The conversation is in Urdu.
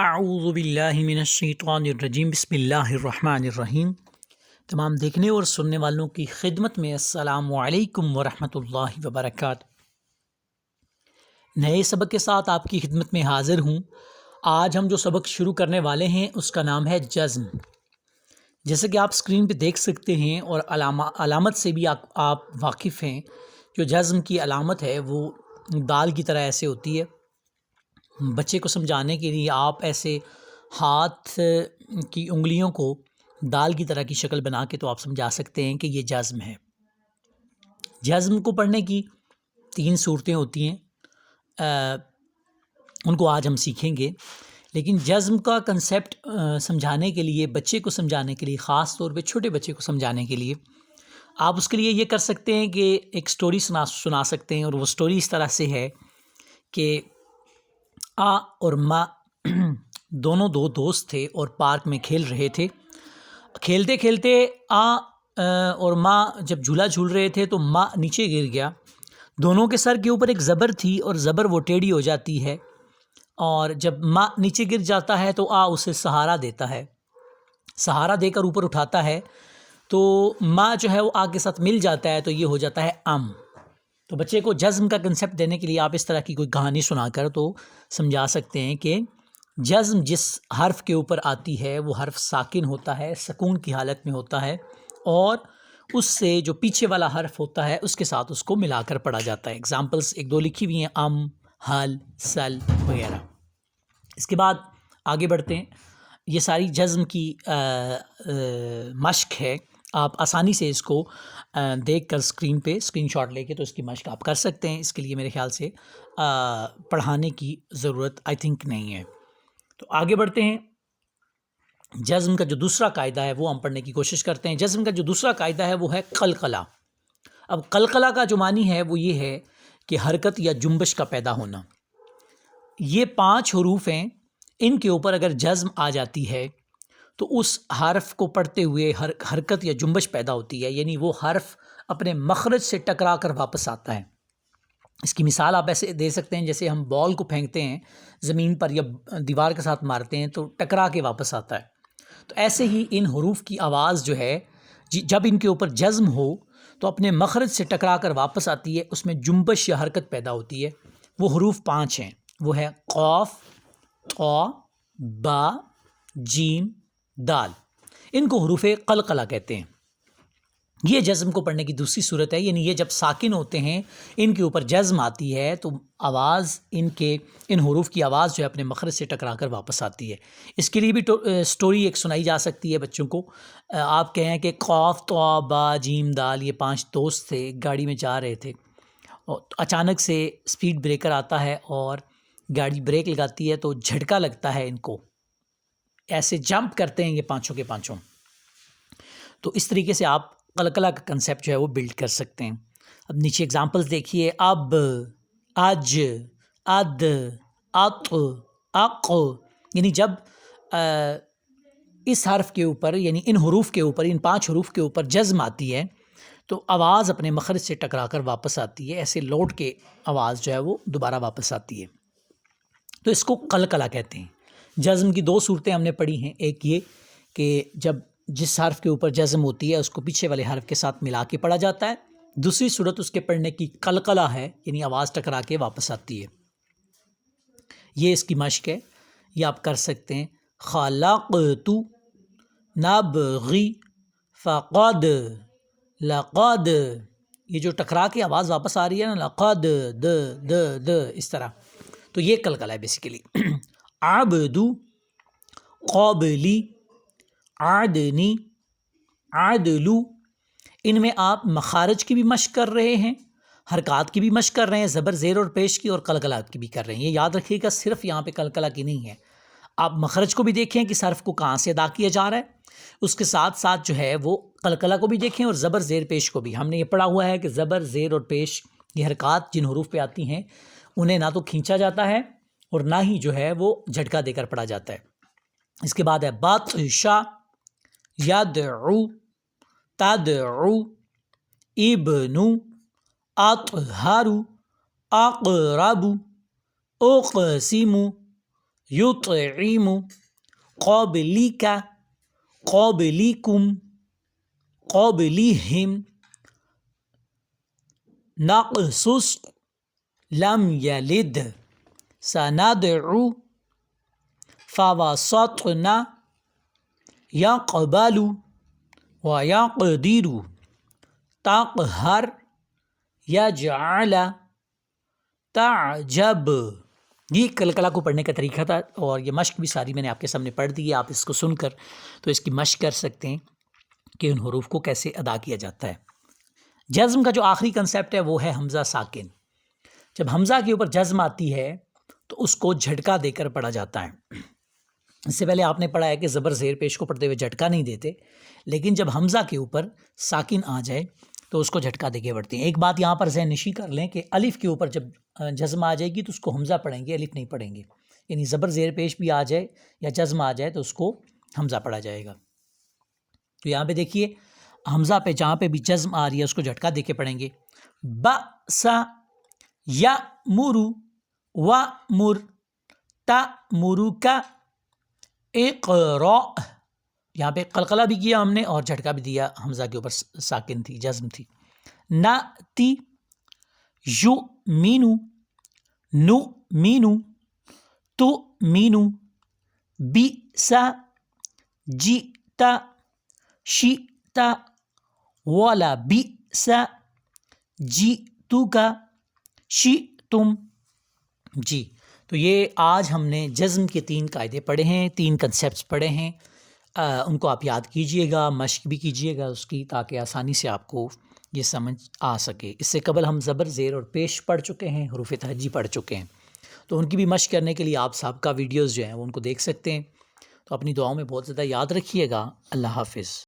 اعوذ باللہ من الشیطان الرجیم بسم اللہ الرحمن الرحیم۔ تمام دیکھنے اور سننے والوں کی خدمت میں السلام علیکم ورحمۃ اللہ وبرکاتہ۔ نئے سبق کے ساتھ آپ کی خدمت میں حاضر ہوں۔ آج ہم جو سبق شروع کرنے والے ہیں اس کا نام ہے جزم۔ جیسے کہ آپ اسکرین پہ دیکھ سکتے ہیں اور علامت سے بھی آپ واقف ہیں۔ جو جزم کی علامت ہے وہ دال کی طرح ایسے ہوتی ہے۔ بچے کو سمجھانے کے لیے آپ ایسے ہاتھ کی انگلیوں کو دال کی طرح کی شکل بنا کے تو آپ سمجھا سکتے ہیں کہ یہ جزم ہے۔ جزم کو پڑھنے کی 3 صورتیں ہوتی ہیں، ان کو آج ہم سیکھیں گے۔ لیکن جزم کا کنسیپٹ سمجھانے کے لیے، بچے کو سمجھانے کے لیے، خاص طور پہ چھوٹے بچے کو سمجھانے کے لیے آپ اس کے لیے یہ کر سکتے ہیں کہ ایک سٹوری سنا سکتے ہیں، اور وہ سٹوری اس طرح سے ہے کہ آ اور ماں دونوں 2 دوست تھے اور پارک میں کھیل رہے تھے۔ کھیلتے کھیلتے اور ماں جب جھولا جھول رہے تھے تو ماں نیچے گر گیا۔ دونوں کے سر کے اوپر ایک زبر تھی اور زبر وہ ٹیڑھی ہو جاتی ہے، اور جب ماں نیچے گر جاتا ہے تو اسے سہارا دیتا ہے، سہارا دے کر اوپر اٹھاتا ہے تو ماں جو ہے وہ کے ساتھ مل جاتا ہے، تو یہ ہو جاتا ہے تو بچے کو جزم کا کنسیپٹ دینے کے لیے آپ اس طرح کی کوئی کہانی سنا کر تو سمجھا سکتے ہیں کہ جزم جس حرف کے اوپر آتی ہے وہ حرف ساکن ہوتا ہے، سکون کی حالت میں ہوتا ہے، اور اس سے جو پیچھے والا حرف ہوتا ہے اس کے ساتھ اس کو ملا کر پڑھا جاتا ہے۔ اگزامپلس 1-2 لکھی ہوئی ہیں، حل، سل وغیرہ۔ اس کے بعد آگے بڑھتے ہیں۔ یہ ساری جزم کی مشق ہے، آپ آسانی سے اس کو دیکھ کر اسکرین پہ اسکرین شاٹ لے کے تو اس کی مشق آپ کر سکتے ہیں۔ اس کے لیے میرے خیال سے پڑھانے کی ضرورت نہیں ہے۔ تو آگے بڑھتے ہیں۔ جزم کا جو دوسرا قاعدہ ہے وہ ہم پڑھنے کی کوشش کرتے ہیں۔ جزم کا جو دوسرا قاعدہ ہے وہ ہے قلقلہ۔ اب قلقلہ کا جو معنی ہے وہ یہ ہے کہ حرکت یا جنبش کا پیدا ہونا۔ یہ 5 حروف ہیں، ان کے اوپر اگر جزم آ جاتی ہے تو اس حرف کو پڑھتے ہوئے حرکت یا جنبش پیدا ہوتی ہے، یعنی وہ حرف اپنے مخرج سے ٹکرا کر واپس آتا ہے۔ اس کی مثال آپ ایسے دے سکتے ہیں جیسے ہم بال کو پھینکتے ہیں زمین پر یا دیوار کے ساتھ مارتے ہیں تو ٹکرا کے واپس آتا ہے۔ تو ایسے ہی ان حروف کی آواز جو ہے جب ان کے اوپر جزم ہو تو اپنے مخرج سے ٹکرا کر واپس آتی ہے، اس میں جنبش یا حرکت پیدا ہوتی ہے۔ وہ حروف 5 ہیں، وہ ہے قاف، طا، با، جیم، دال۔ ان کو حروف قلقلہ کہتے ہیں۔ یہ جزم کو پڑھنے کی دوسری صورت ہے، یعنی یہ جب ساکن ہوتے ہیں، ان کے اوپر جزم آتی ہے تو آواز ان حروف کی آواز جو ہے اپنے مخرج سے ٹکرا کر واپس آتی ہے۔ اس کے لیے بھی سٹوری ایک سنائی جا سکتی ہے بچوں کو۔ آپ کہیں کہ قاف، طا، با، جیم، دال، یہ 5 دوست تھے، گاڑی میں جا رہے تھے، اور اچانک سے سپیڈ بریکر آتا ہے اور گاڑی بریک لگاتی ہے تو جھٹکا لگتا ہے، ان کو ایسے جمپ کرتے ہیں یہ 5 کے 5۔ تو اس طریقے سے آپ قلقلہ کا کنسیپٹ جو ہے وہ بلڈ کر سکتے ہیں۔ اب نیچے اگزامپلس دیکھیے، اب، اج، اد، اط، اق، یعنی جب اس حرف کے اوپر، یعنی ان حروف کے اوپر، ان 5 حروف کے اوپر جزم آتی ہے تو آواز اپنے مخرج سے ٹکرا کر واپس آتی ہے، ایسے لوٹ کے آواز جو ہے وہ دوبارہ واپس آتی ہے، تو اس کو قلقلہ کہتے ہیں۔ جزم کی 2 صورتیں ہم نے پڑھی ہیں، ایک یہ کہ جب جس حرف کے اوپر جزم ہوتی ہے اس کو پیچھے والے حرف کے ساتھ ملا کے پڑھا جاتا ہے، دوسری صورت اس کے پڑھنے کی قلقلہ ہے، یعنی آواز ٹکرا کے واپس آتی ہے۔ یہ اس کی مشق ہے، یہ آپ کر سکتے ہیں۔ خلقت، نبغی، فقد، لقد، یہ جو ٹکرا کے آواز واپس آ رہی ہے نا، لقد، د، اس طرح، تو یہ قلقلہ ہے بیسیکلی۔ عبد، قابلی، عدنی، عدلو، ان میں آپ مخارج کی بھی مشق کر رہے ہیں، حرکات کی بھی مشق کر رہے ہیں، زبر، زیر اور پیش کی، اور قلقلات کی بھی کر رہے ہیں۔ یہ یاد رکھیے گا، صرف یہاں پہ قلقلہ کی نہیں ہے، آپ مخرج کو بھی دیکھیں کہ حرف کو کہاں سے ادا کیا جا رہا ہے، اس کے ساتھ ساتھ جو ہے وہ قلقلہ کو بھی دیکھیں، اور زبر، زیر، پیش کو بھی۔ ہم نے یہ پڑھا ہوا ہے کہ زبر، زیر اور پیش یہ حرکات جن حروف پہ آتی ہیں انہیں نہ تو کھینچا جاتا ہے اور نہ ہی جو ہے وہ جھٹکا دے کر پڑھا جاتا ہے۔ اس کے بعد ہے بطشا، یدعو، تدعو، ابن، اطہر، اقرب، اقسم، یطعم قابلیک قابلیکم قابلیہم نقصص لم یلد سندعو فوسطنا یقبل ویقدر تقہر یجعل تعجب. یہ قلقلہ کو پڑھنے کا طریقہ تھا اور یہ مشق بھی ساری میں نے آپ کے سامنے پڑھ دی ہے. آپ اس کو سن کر تو اس کی مشق کر سکتے ہیں کہ ان حروف کو کیسے ادا کیا جاتا ہے. جزم کا جو آخری کنسیپٹ ہے وہ ہے حمزہ ساکن. جب حمزہ کے اوپر جزم آتی ہے تو اس کو جھٹکا دے کر پڑھا جاتا ہے. اس سے پہلے آپ نے پڑھا ہے کہ زبر زیر پیش کو پڑھتے ہوئے جھٹکا نہیں دیتے، لیکن جب حمزہ کے اوپر ساکن آ جائے تو اس کو جھٹکا دے کے پڑھتے ہیں. ایک بات یہاں پر ذہن نشی کر لیں کہ الف کے اوپر جب جزم آ جائے گی تو اس کو حمزہ پڑھیں گے، الف نہیں پڑھیں گے. یعنی زبر زیر پیش بھی آ جائے یا جزم آ جائے تو اس کو حمزہ پڑھا جائے گا. تو یہاں پہ دیکھیے حمزہ پہ جہاں پہ بھی جزم آ رہی ہے اس کو جھٹکا دے کے پڑھیں گے. بَأْسَ یَأْمُرُ وَأْمُرْ تَأْمُرُکَ اقرأ. یہاں پہ قلقلہ بھی کیا ہم نے اور جھٹکا بھی دیا. حمزہ کے اوپر ساکن تھی، جزم تھی. نَأْتِی یُؤْمِنُ نُؤْمِنُ تُؤْمِنُ بِئْسَ جِئْتَ شِئْتَ وَلَبِئْسَ جِئْتُکَ شِئْتُم. جی تو یہ آج ہم نے جزم کے 3 قاعدے پڑھے ہیں، 3 کنسیپٹس پڑھے ہیں. ان کو آپ یاد کیجئے گا، مشق بھی کیجئے گا اس کی، تاکہ آسانی سے آپ کو یہ سمجھ آ سکے. اس سے قبل ہم زبر زیر اور پیش پڑھ چکے ہیں، حروف تہجی پڑھ چکے ہیں، تو ان کی بھی مشق کرنے کے لیے آپ سابقہ ویڈیوز جو ہیں وہ ان کو دیکھ سکتے ہیں. تو اپنی دعاؤں میں بہت زیادہ یاد رکھیے گا. اللہ حافظ.